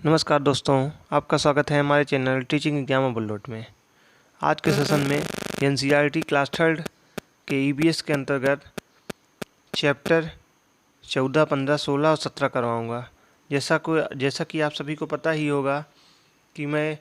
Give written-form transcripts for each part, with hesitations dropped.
नमस्कार दोस्तों, आपका स्वागत है हमारे चैनल टीचिंग एग्जाम बुलेट में। आज के सेशन में एनसीईआरटी क्लास थर्ड के ईवीएस के अंतर्गत चैप्टर 14, 15, 16 और 17 करवाऊँगा। जैसा कि आप सभी को पता ही होगा कि मैं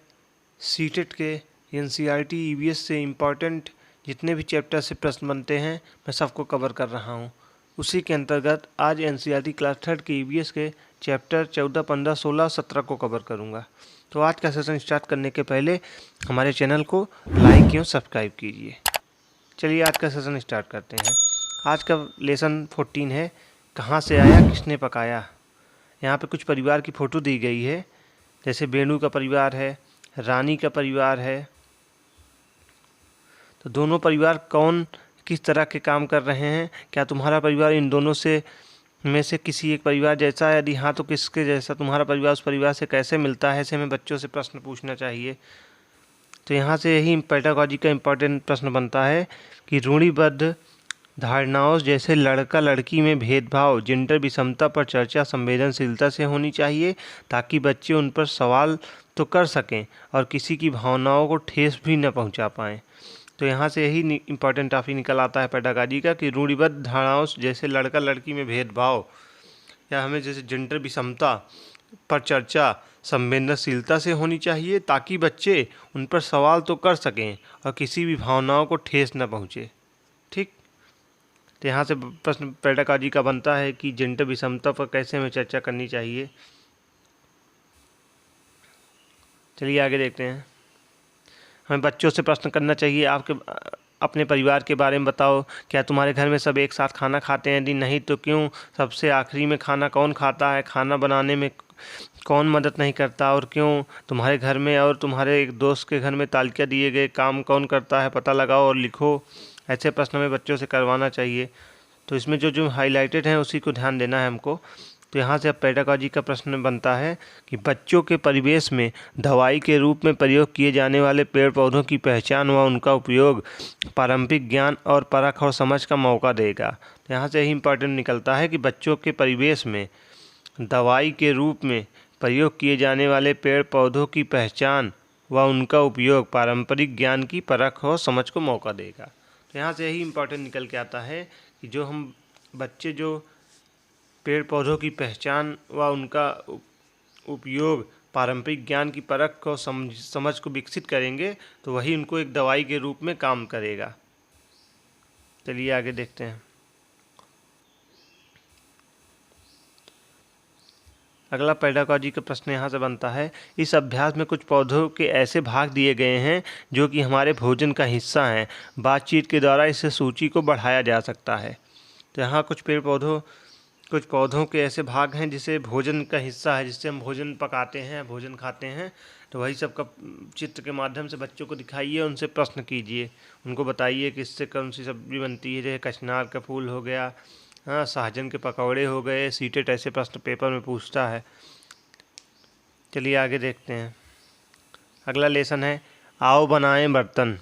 सीटेट के एनसीईआरटी ईवीएस से इम्पॉर्टेंट जितने भी चैप्टर से प्रश्न बनते हैं मैं सबको कवर कर रहा हूँ। उसी के अंतर्गत आज एनसीईआरटी क्लास थर्ड के ईवीएस के चैप्टर 14, 15, 16 और 17 को कवर करूँगा। तो आज का सेशन स्टार्ट करने के पहले हमारे चैनल को लाइक एवं सब्सक्राइब कीजिए। चलिए आज का सेशन स्टार्ट करते हैं। आज का लेसन 14 है, कहाँ से आया किसने पकाया। यहाँ पे कुछ परिवार की फ़ोटो दी गई है, जैसे बेणु का परिवार है, रानी का परिवार है। तो दोनों परिवार कौन किस तरह के काम कर रहे हैं? क्या तुम्हारा परिवार इन दोनों में से किसी एक परिवार जैसा है? यदि हाँ तो किसके जैसा? तुम्हारा परिवार उस परिवार से कैसे मिलता है? ऐसे में बच्चों से प्रश्न पूछना चाहिए। तो यहाँ से यही पेडागॉजी का इम्पोर्टेंट प्रश्न बनता है कि रूढ़िबद्ध धारणाओं जैसे लड़का लड़की में भेदभाव, जेंडर विषमता पर चर्चा संवेदनशीलता से होनी चाहिए ताकि बच्चे उन पर सवाल तो कर सकें और किसी की भावनाओं को ठेस भी न पहुँचा पाएँ। तो यहाँ से यही इम्पॉर्टेंट टॉपिक निकल आता है पेडागॉजी का कि रूढ़िबद्ध धारणाओं जैसे लड़का लड़की में भेदभाव या हमें जैसे जेंडर विषमता पर चर्चा संवेदनशीलता से होनी चाहिए ताकि बच्चे उन पर सवाल तो कर सकें और किसी भी भावनाओं को ठेस न पहुँचे। ठीक, तो यहाँ से प्रश्न पेडागॉजी का बनता है कि जेंडर विषमता पर कैसे हमें चर्चा करनी चाहिए। चलिए आगे देखते हैं। हमें बच्चों से प्रश्न करना चाहिए, आपके अपने परिवार के बारे में बताओ। क्या तुम्हारे घर में सब एक साथ खाना खाते हैं? यदि नहीं तो क्यों? सबसे आखिरी में खाना कौन खाता है? खाना बनाने में कौन मदद नहीं करता और क्यों? तुम्हारे घर में और तुम्हारे एक दोस्त के घर में तालिका दिए गए काम कौन करता है? पता लगाओ और लिखो। ऐसे प्रश्न हमें बच्चों से करवाना चाहिए। तो इसमें जो हाईलाइटेड हैं उसी को ध्यान देना है हमको। तो यहाँ से अब पेडागॉजी का प्रश्न बनता है कि बच्चों के परिवेश में दवाई के रूप में प्रयोग किए जाने वाले पेड़ पौधों की पहचान व उनका उपयोग पारंपरिक ज्ञान और परख और समझ का मौका देगा। तो यहाँ से यही इम्पोर्टेंट निकलता है कि बच्चों के परिवेश में दवाई के रूप में प्रयोग किए जाने वाले पेड़ पौधों की पहचान व उनका उपयोग पारंपरिक ज्ञान की परख और समझ को मौका देगा। तो यहाँ से यही इम्पोर्टेंट निकल के आता है कि जो हम बच्चे जो पेड़ पौधों की पहचान व उनका उपयोग पारंपरिक ज्ञान की परख को समझ को विकसित करेंगे तो वही उनको एक दवाई के रूप में काम करेगा। चलिए आगे देखते हैं। अगला पेडागॉजी का प्रश्न यहाँ से बनता है, इस अभ्यास में कुछ पौधों के ऐसे भाग दिए गए हैं जो कि हमारे भोजन का हिस्सा हैं। बातचीत के द्वारा इस सूची को बढ़ाया जा सकता है। तो यहाँ कुछ पौधों के ऐसे भाग हैं जिसे भोजन का हिस्सा है, जिससे हम भोजन पकाते हैं, भोजन खाते हैं। तो वही सब का चित्र के माध्यम से बच्चों को दिखाइए, उनसे प्रश्न कीजिए, उनको बताइए कि इससे कौन सी सब्जी बनती है। जैसे कचनार का फूल हो गया, हाँ, सहजन के पकौड़े हो गए। सीटेट ऐसे प्रश्न पेपर में पूछता है। चलिए आगे देखते हैं। अगला लेसन है, आओ बनाएं बर्तन।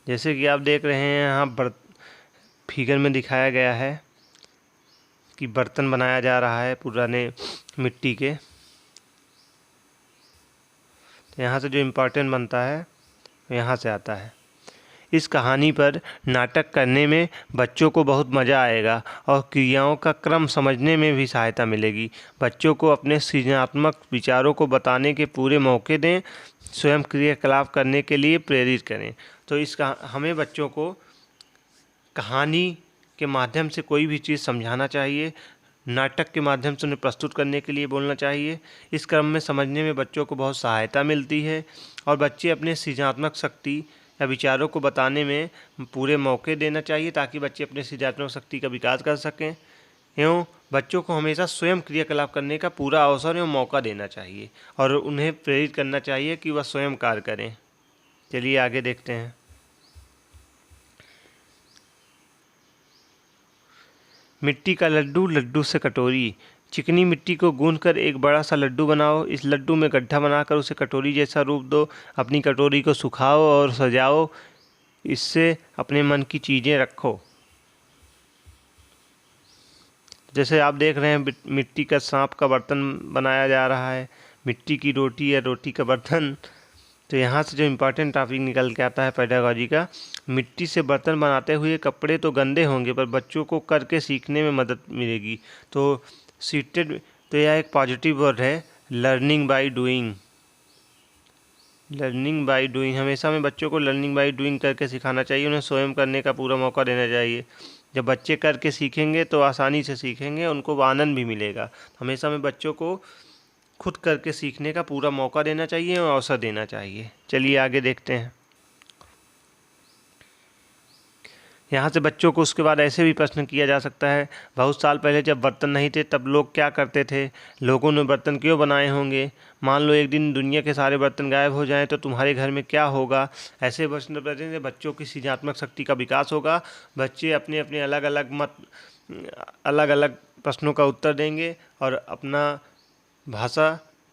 जैसे कि आप देख रहे हैं यहाँ फिगर में दिखाया गया है कि बर्तन बनाया जा रहा है पुराने मिट्टी के। तो यहाँ से जो इम्पोर्टेंट बनता है यहाँ से आता है, इस कहानी पर नाटक करने में बच्चों को बहुत मज़ा आएगा और क्रियाओं का क्रम समझने में भी सहायता मिलेगी। बच्चों को अपने सृजनात्मक विचारों को बताने के पूरे मौके दें, स्वयं क्रियाकलाप करने के लिए प्रेरित करें। तो हमें बच्चों को कहानी के माध्यम से कोई भी चीज़ समझाना चाहिए, नाटक के माध्यम से उन्हें प्रस्तुत करने के लिए बोलना चाहिए। इस क्रम में समझने में बच्चों को बहुत सहायता मिलती है और बच्चे अपने सृजनात्मक शक्ति या विचारों को बताने में पूरे मौके देना चाहिए ताकि बच्चे अपने सृजनात्मक शक्ति का विकास कर सकें। एवं बच्चों को हमेशा स्वयं क्रियाकलाप करने का पूरा अवसर एवं मौका देना चाहिए और उन्हें प्रेरित करना चाहिए कि वह स्वयं कार्य करें। चलिए आगे देखते हैं। मिट्टी का लड्डू, लड्डू से कटोरी। चिकनी मिट्टी को गूंथकर एक बड़ा सा लड्डू बनाओ। इस लड्डू में गड्ढा बनाकर उसे कटोरी जैसा रूप दो। अपनी कटोरी को सुखाओ और सजाओ, इससे अपने मन की चीज़ें रखो। जैसे आप देख रहे हैं मिट्टी का सांप का बर्तन बनाया जा रहा है, मिट्टी की रोटी या रोटी का बर्तन। तो यहाँ से जो इम्पोर्टेंट टॉपिक निकल के आता है पेडागॉजी का, मिट्टी से बर्तन बनाते हुए कपड़े तो गंदे होंगे पर बच्चों को करके सीखने में मदद मिलेगी। तो सीटेड, तो यह एक पॉजिटिव वर्ड है, learning by doing. Learning by doing, हमेशा हमें बच्चों को लर्निंग बाय डूइंग करके सिखाना चाहिए, उन्हें स्वयं करने का पूरा मौका देना चाहिए। जब बच्चे करके सीखेंगे तो आसानी से सीखेंगे, उनको आनंद भी मिलेगा। हमेशा हमें बच्चों को खुद करके सीखने का पूरा मौका देना चाहिए और अवसर देना चाहिए। चलिए आगे देखते हैं। यहाँ से बच्चों को उसके बाद ऐसे भी प्रश्न किया जा सकता है, बहुत साल पहले जब बर्तन नहीं थे तब लोग क्या करते थे, लोगों ने बर्तन क्यों बनाए होंगे, मान लो एक दिन दुनिया के सारे बर्तन गायब हो जाएं तो तुम्हारे घर में क्या होगा। ऐसे प्रश्न पूछने से बच्चों की सृजनात्मक शक्ति का विकास होगा। बच्चे अपने अपने अलग अलग प्रश्नों का उत्तर देंगे और अपना भाषा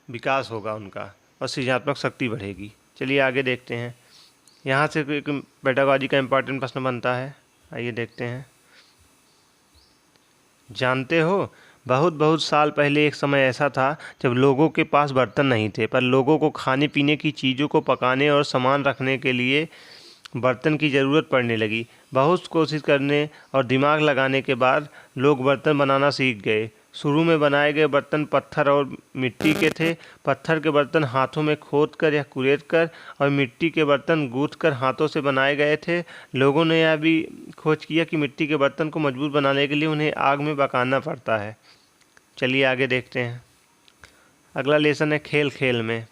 विकास होगा उनका और सृजनात्मक शक्ति बढ़ेगी। चलिए आगे देखते हैं। यहाँ से एक पेडागॉजी का इम्पोर्टेंट प्रश्न बनता है, आइए देखते हैं। जानते हो, बहुत बहुत साल पहले एक समय ऐसा था जब लोगों के पास बर्तन नहीं थे, पर लोगों को खाने पीने की चीज़ों को पकाने और सामान रखने के लिए बर्तन की ज़रूरत पड़ने लगी। बहुत कोशिश करने और दिमाग लगाने के बाद लोग बर्तन बनाना सीख गए। शुरू में बनाए गए बर्तन पत्थर और मिट्टी के थे। पत्थर के बर्तन हाथों में खोदकर या कुरेदकर और मिट्टी के बर्तन गूंथकर हाथों से बनाए गए थे। लोगों ने यह भी खोज किया कि मिट्टी के बर्तन को मजबूत बनाने के लिए उन्हें आग में पकाना पड़ता है। चलिए आगे देखते हैं। अगला लेसन है खेल खेल में।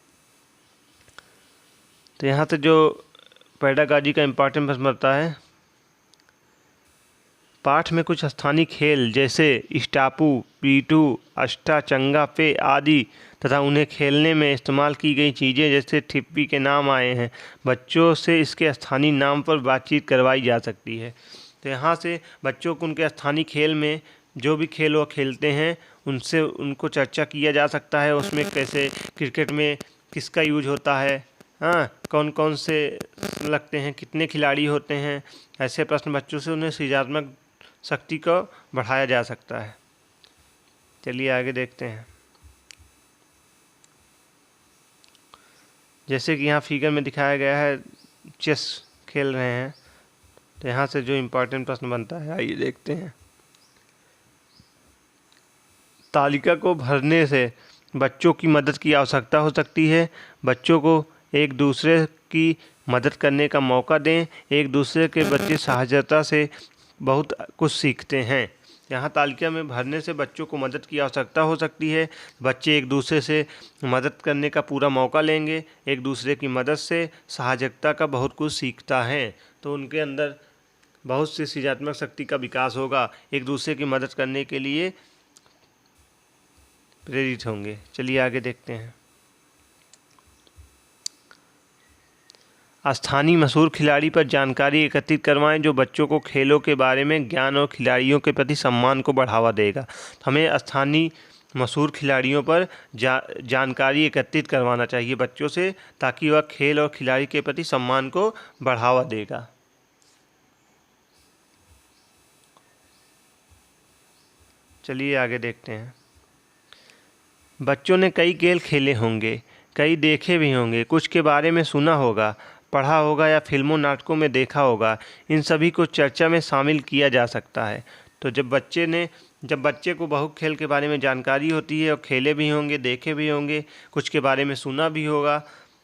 तो यहाँ से जो पेडागॉजी का इम्पोर्टेंट प्रश्न बनता है, पाठ में कुछ स्थानीय खेल जैसे स्टापू, पीटू, अष्टा, चंगा, पे आदि तथा उन्हें खेलने में इस्तेमाल की गई चीज़ें जैसे ठिप्पी के नाम आए हैं। बच्चों से इसके स्थानीय नाम पर बातचीत करवाई जा सकती है। तो यहाँ से बच्चों को उनके स्थानीय खेल में जो भी खेल वो खेलते हैं उनसे उनको चर्चा किया जा सकता है। उसमें कैसे क्रिकेट में किसका यूज होता है, हाँ, कौन कौन से लगते हैं, कितने खिलाड़ी होते हैं, ऐसे प्रश्न बच्चों से उन्हें सृजनात्मक शक्ति को बढ़ाया जा सकता है। चलिए आगे देखते हैं। जैसे कि यहाँ फिगर में दिखाया गया है, चेस खेल रहे हैं। तो यहाँ से जो इम्पोर्टेंट प्रश्न बनता है, आइए देखते हैं। तालिका को भरने से बच्चों की मदद की आवश्यकता हो सकती है। बच्चों को एक दूसरे की मदद करने का मौका दें। एक दूसरे के बच्चे सहजता से बहुत कुछ सीखते हैं। यहाँ तालिका में भरने से बच्चों को मदद की आवश्यकता हो सकती है। बच्चे एक दूसरे से मदद करने का पूरा मौका लेंगे। एक दूसरे की मदद से सहजता का बहुत कुछ सीखता है, तो उनके अंदर बहुत सी सृजनात्मक शक्ति का विकास होगा। एक दूसरे की मदद करने के लिए प्रेरित होंगे। चलिए आगे देखते हैं। स्थानीय मशहूर खिलाड़ी पर जानकारी एकत्रित करवाएं जो बच्चों को खेलों के बारे में ज्ञान और खिलाड़ियों के प्रति सम्मान को बढ़ावा देगा। हमें स्थानीय मशहूर खिलाड़ियों पर जानकारी एकत्रित करवाना चाहिए बच्चों से, ताकि वह खेल और खिलाड़ी के प्रति सम्मान को बढ़ावा देगा। चलिए आगे देखते हैं। बच्चों ने कई खेल खेले होंगे, कई देखे भी होंगे, कुछ के बारे में सुना होगा, पढ़ा होगा या फिल्मों नाटकों में देखा होगा। इन सभी को चर्चा में शामिल किया जा सकता है। तो जब बच्चे को बहु खेल के बारे में जानकारी होती है और खेले भी होंगे, देखे भी होंगे, कुछ के बारे में सुना भी होगा,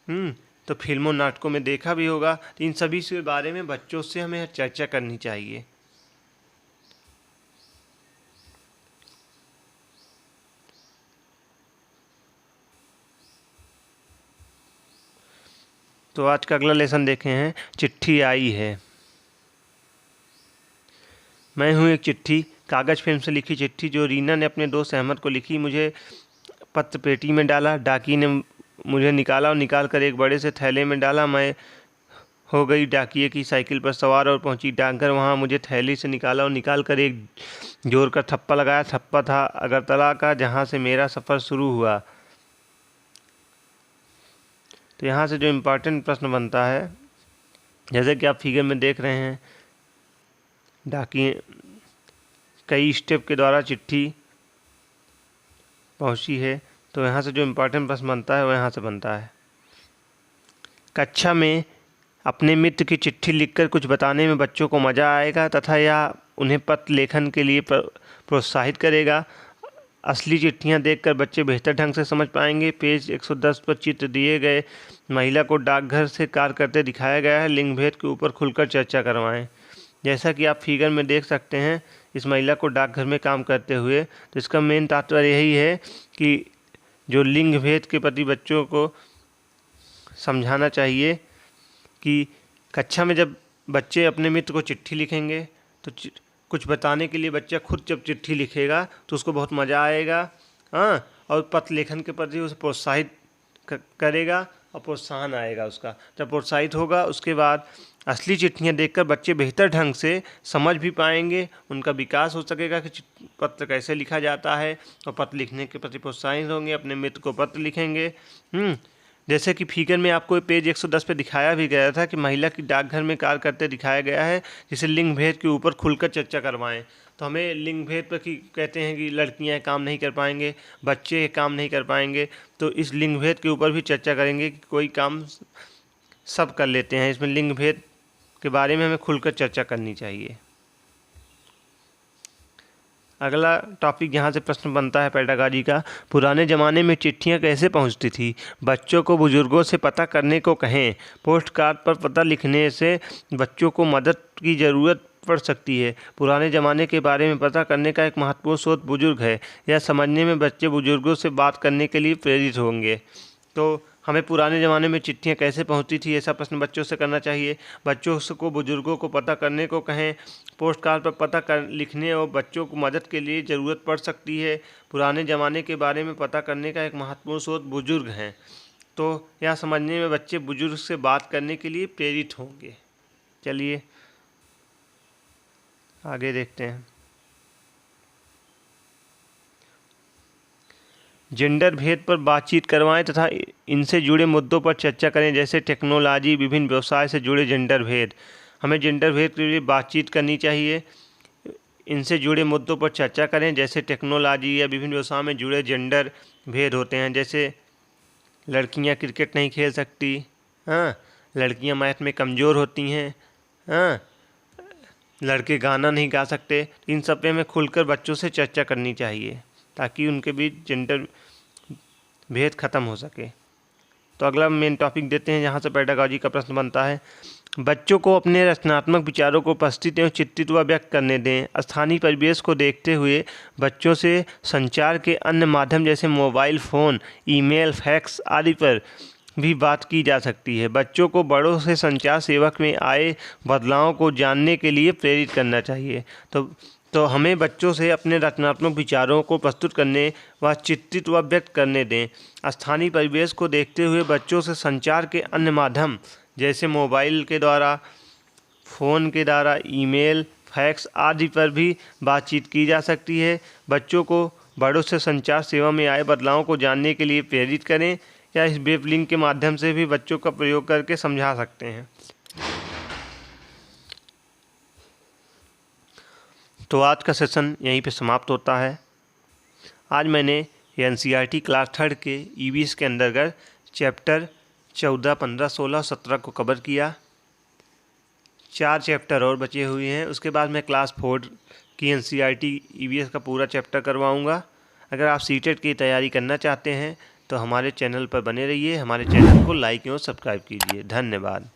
तो फिल्मों नाटकों में देखा भी होगा, तो इन सभी के बारे में बच्चों से हमें चर्चा करनी चाहिए। तो आज का अगला लेसन देखे हैं, चिट्ठी आई है। मैं हूँ एक चिट्ठी, कागज़ फिल्म से लिखी चिट्ठी जो रीना ने अपने दोस्त अहमद को लिखी। मुझे पत्र पेटी में डाला, डाकी ने मुझे निकाला और निकाल कर एक बड़े से थैले में डाला। मैं हो गई डाकिये की साइकिल पर सवार और पहुंची डाकघर। वहां मुझे थैली से निकाला और निकाल कर एक जोर का थप्पा लगाया। थप्पा था अगरतला का, जहां से मेरा सफ़र शुरू हुआ। तो यहाँ से जो इम्पोर्टेंट प्रश्न बनता है, जैसे कि आप फिगर में देख रहे हैं, डाकिये कई स्टेप के द्वारा चिट्ठी पहुंची है। तो यहाँ से जो इम्पोर्टेंट प्रश्न बनता है वो यहाँ से बनता है। कक्षा में अपने मित्र की चिट्ठी लिखकर कुछ बताने में बच्चों को मज़ा आएगा तथा यह उन्हें पत्र लेखन के लिए प्रोत्साहित करेगा। असली चिट्ठियां देखकर बच्चे बेहतर ढंग से समझ पाएंगे। पेज 110 पर चित्र दिए गए महिला को डाकघर से कार्य करते दिखाया गया है। लिंग भेद के ऊपर खुलकर चर्चा करवाएं। जैसा कि आप फिगर में देख सकते हैं इस महिला को डाकघर में काम करते हुए, तो इसका मेन तात्पर्य यही है कि जो लिंग भेद के प्रति बच्चों को समझाना चाहिए कि कक्षा में जब बच्चे अपने मित्र को चिट्ठी लिखेंगे तो कुछ बताने के लिए बच्चा खुद जब चिट्ठी लिखेगा तो उसको बहुत मज़ा आएगा। हाँ, और पत्र लेखन के प्रति उसे प्रोत्साहित करेगा और प्रोत्साहन आएगा उसका। जब प्रोत्साहित होगा उसके बाद असली चिट्ठियाँ देखकर बच्चे बेहतर ढंग से समझ भी पाएंगे, उनका विकास हो सकेगा कि पत्र कैसे लिखा जाता है, और पत्र लिखने के प्रति प्रोत्साहित होंगे, अपने मित्र को पत्र लिखेंगे। जैसे कि फिगर में आपको पेज 110 पे दिखाया भी गया था कि महिला की डाकघर में कार्य करते दिखाया गया है, जिसे लिंग भेद के ऊपर खुलकर चर्चा करवाएं। तो हमें लिंग भेद पर कि कहते हैं कि लड़कियां काम नहीं कर पाएंगे, बच्चे काम नहीं कर पाएंगे, तो इस लिंग भेद के ऊपर भी चर्चा करेंगे कि कोई काम सब कर लेते हैं। इसमें लिंग भेद के बारे में हमें खुलकर चर्चा करनी चाहिए। अगला टॉपिक यहाँ से प्रश्न बनता है पेडागॉजी का। पुराने ज़माने में चिट्ठियाँ कैसे पहुँचती थी? बच्चों को बुजुर्गों से पता करने को कहें। पोस्ट कार्ड पर पता लिखने से बच्चों को मदद की ज़रूरत पड़ सकती है। पुराने ज़माने के बारे में पता करने का एक महत्वपूर्ण स्रोत बुजुर्ग है। यह समझने में बच्चे बुजुर्गों से बात करने के लिए प्रेरित होंगे। तो हमें पुराने ज़माने में चिट्ठियाँ कैसे पहुँचती थी ऐसा प्रश्न बच्चों से करना चाहिए। बच्चों को बुजुर्गों को पता करने को कहें। पोस्ट कार्ड पर पता कर लिखने और बच्चों को मदद के लिए ज़रूरत पड़ सकती है। पुराने ज़माने के बारे में पता करने का एक महत्वपूर्ण स्रोत बुजुर्ग हैं। तो यह समझने में बच्चे बुजुर्ग से बात करने के लिए प्रेरित होंगे। चलिए आगे देखते हैं। जेंडर भेद पर बातचीत करवाएं तथा इनसे जुड़े मुद्दों पर चर्चा करें, जैसे टेक्नोलॉजी, विभिन्न व्यवसाय से जुड़े जेंडर भेद। हमें जेंडर भेद के लिए बातचीत करनी चाहिए। इनसे जुड़े मुद्दों पर चर्चा करें, जैसे टेक्नोलॉजी या विभिन्न व्यवसाय में जुड़े जेंडर भेद होते हैं। जैसे लड़कियां क्रिकेट नहीं खेल सकती, हाँ, लड़कियां मैथ में कमज़ोर होती हैं, हाँ, लड़के गाना नहीं गा सकते। इन सब पे हमें खुलकर बच्चों से चर्चा करनी चाहिए ताकि उनके बीच जेंडर भेद खत्म हो सके। तो अगला मेन टॉपिक देते हैं, जहाँ से पेडागॉजी का प्रश्न बनता है। बच्चों को अपने रचनात्मक विचारों को उपस्थित एवं चित्रित व व्यक्त करने दें। स्थानीय परिवेश को देखते हुए बच्चों से संचार के अन्य माध्यम जैसे मोबाइल फ़ोन, ईमेल, फैक्स आदि पर भी बात की जा सकती है। बच्चों को बड़ों से संचार सेवक में आए बदलावों को जानने के लिए प्रेरित करना चाहिए। तो हमें बच्चों से अपने रचनात्मक विचारों को प्रस्तुत करने व चित्रित व व्यक्त करने दें। स्थानीय परिवेश को देखते हुए बच्चों से संचार के अन्य माध्यम जैसे मोबाइल के द्वारा, फ़ोन के द्वारा, ईमेल, फैक्स आदि पर भी बातचीत की जा सकती है। बच्चों को बड़ों से संचार सेवा में आए बदलावों को जानने के लिए प्रेरित करें, या इस वेब लिंक के माध्यम से भी बच्चों का प्रयोग करके समझा सकते हैं। तो आज का सेशन यहीं पे समाप्त होता है। आज मैंने NCERT क्लास 3 के EVS के अंतर्गत चैप्टर 14, 15, 16, 17 को कवर किया। 4 चैप्टर और बचे हुए हैं। उसके बाद मैं क्लास 4 की NCERT EVS का पूरा चैप्टर करवाऊंगा। अगर आप CTET की तैयारी करना चाहते हैं तो हमारे चैनल पर बने रहिए। हमारे चैनल को लाइक और सब्सक्राइब कीजिए। धन्यवाद।